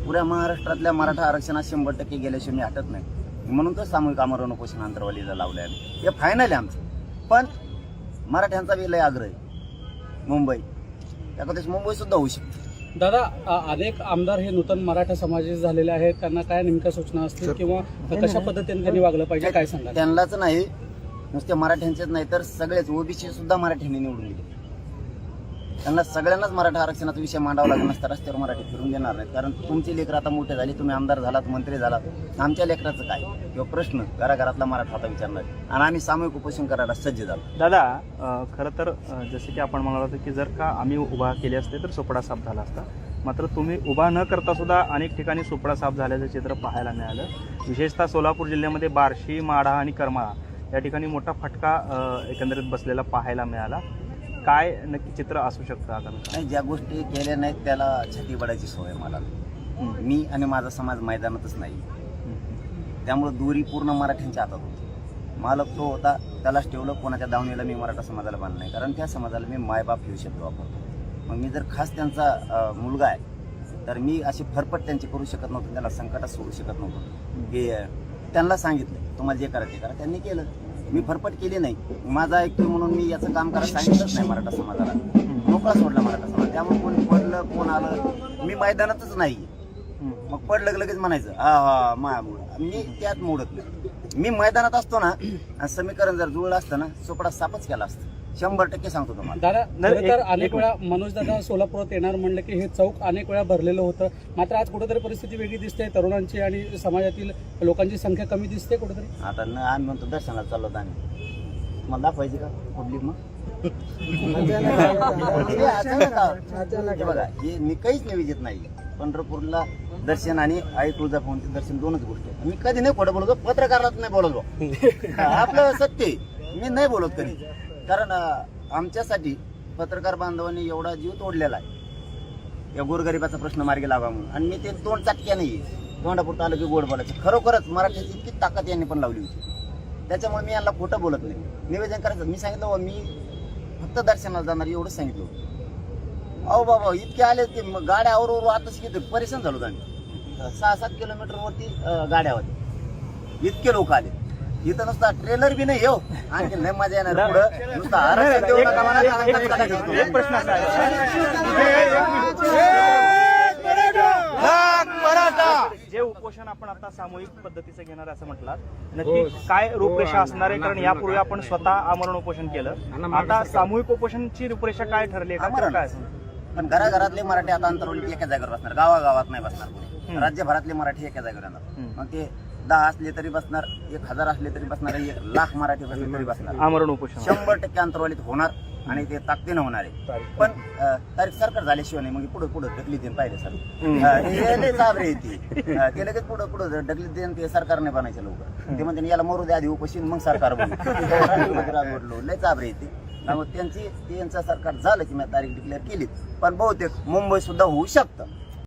पुऱ्या महाराष्ट्रातल्या मराठा आरक्षणात 100% गेल्याशिवाय मी हटत नाही. म्हणून तर सामूहिक आमरण उपोषण आंतरवालीला लावलं आहे. हे फायनल आहे आमचं. पण मराठ्यांचा बी लय आग्रह आहे. मुंबई त्याकडे मुंबई सुद्धा होऊ शकते. दादा, अनेक आमदार हे नूतन मराठा समाजाचे झालेले आहेत. त्यांना काय नेमक्या सूचना असतील किंवा कशा पद्धतीने त्यांनी वागलं पाहिजे, काय सांगा? त्यांनाच नाही, नुसते मराठ्यांचेच नाही तर सगळेच ओबीसी सुद्धा मराठ्यांनी निवडून दिले. त्यांना सगळ्यांनाच मराठा आरक्षणाचा विषय मांडावा लागला नसता. रस्त्यावर मराठी फिरून देणार नाहीत. कारण तुमची लेकरं आता मोठे झाली, तुम्ही आमदार झालात, मंत्री झालात, आमच्या लेकराचं काय किंवा प्रश्न घराघरातला मराठा आता विचारणार आणि आम्ही सामूहिक उपोषण करायला सज्ज झालो. दादा, खरं तर जसं की आपण म्हणालो होतो की जर का आम्ही उभा केले असते तर सोपडा साफ झाला असता. मात्र तुम्ही उभा न करता सुद्धा अनेक ठिकाणी सोपडा साफ झाल्याचं चित्र पाहायला मिळालं. विशेषतः सोलापूर जिल्ह्यामध्ये बार्शी, माढा आणि करमाळा या ठिकाणी मोठा फटका एकंदरीत बसलेला पाहायला मिळाला. काय नक्की चित्र असू शकतं आता? नाही, ज्या गोष्टी केल्या नाहीत त्याला छाती पडायची सवय मला. मी आणि माझा समाज मैदानातच नाही. त्यामुळे दोरी पूर्ण मराठ्यांच्या हातात होती. मालक तो होता, त्यालाच ठेवलं. कोणाच्या दावणीला मी मराठा समाजाला बांधलं नाही. कारण त्या समाजाला मी मायबाप घेऊ शब्द वापरतो. मग मी जर खास त्यांचा मुलगा आहे तर मी अशी फरफट त्यांची करू शकत नव्हतो. त्याला संकटात सोडू शकत नव्हतो. की त्यांना सांगितलं तुम्हाला जे करायचं करा, त्यांनी केलं. मी फरफट केली नाही. माझा ऐकतो म्हणून मी याचं काम करायला सांगितलंच नाही मराठा समाजाला. मोकळा सोडला मराठा समाज. त्यामुळे कोण पडलं कोण आलं मी मैदानातच नाही. मग पडलं लगेच म्हणायचं हा मायामुळं. मी त्यात मोडत नाही. मी मैदानात असतो ना आणि समीकरण जर जुळलं असतं ना सोपडा सापच केला असतं. 100% सांगतो तुम्हाला. दादा, तर अनेक वेळा मनोज दादा सोलापुरात येणार म्हणलं की हे चौक अनेक वेळा भरलेलं होतं. मात्र आज कुठेतरी परिस्थिती वेगळी दिसते. तरुणांची आणि समाजातील लोकांची संख्या कमी दिसते कुठेतरी. आता आम्ही म्हणतो दर्शनाला चाललो होतो आम्ही. मला दाखवायची का पब्लिक? मग बघा, हे मी काहीच निवेदित नाही. पंढरपूरला दर्शन आणि आई तुळजाभवानीचे दर्शन दोनच गोष्टी आहेत. मी कधी नाही खोटं बोलतो. पत्रकारात नाही बोलतो. आपलं सत्य मी नाही बोलत कधी. कारण आमच्यासाठी पत्रकार बांधवांनी एवढा जीव तोडलेला आहे या गोरगरिबाचा प्रश्न मार्गी लावा म्हणून. आणि मी ते तोंड चाटक्या नाही. तोंडापुरतं आलं की गोड बोलायचं. खरोखरच मराठीची इतकी ताकद यांनी पण लावली होती. त्याच्यामुळे मी यांना खोटं बोलत नाही. निवेदन करायचं मी सांगितलं मी फक्त दर्शनाला जाणार एवढंच सांगितलं होतं. अहो बाबा इतके आले की गाड्या आवरू आताच किती परेशान झालो होतो आम्ही. 6-7 किलोमीटरवरती गाड्या होत्या. इतके लोक आले. इथं नुसता ट्रेलर बी नाही येऊ आणखी नाही मजा येणार. पुढं नुसता आरक्षण देऊ नका मला. एक प्रश्न असा जे उपोषण आपण आता सामूहिक पद्धतीचं घेणार असं म्हटलं, नक्की काय रूपरेषा असणार आहे? कारण यापूर्वी आपण स्वतः आमरण उपोषण केलं. आता सामूहिक उपोषणाची रूपरेषा काय ठरली आहे? काय पण घराघरातले मराठी आता अंतरवली एका जागेवर बसणार. गावागावात नाही बसणार कोणी. राज्यभरातले मराठी एका जागेवर येणार. मग ते 10 असले तरी बसणार, 1000 असले तरी बसणार, 1,00,000 मराठी बसले तरी बसणार. आमरण उपोषण 100% अंतरवालीत होणार आणि ते ताकदीनं होणार आहे. पण तारीख सरकार झाल्याशिवाय नाही. मग पुढे ढकली देईन पाहिजे सर. लय चाबरे येते ते लगेच पुढे ढकली देईन. ते सरकारने बनायचं लवकर. ते म्हणते याला मरू द्या आधी उपोषण मग सरकार बनलो. लय चाबरे येते. त्यामुळे त्यांचं सरकार झालं की मी तारीख डिक्लेअर केली. पण बहुतेक मुंबई सुद्धा होऊ शकतं.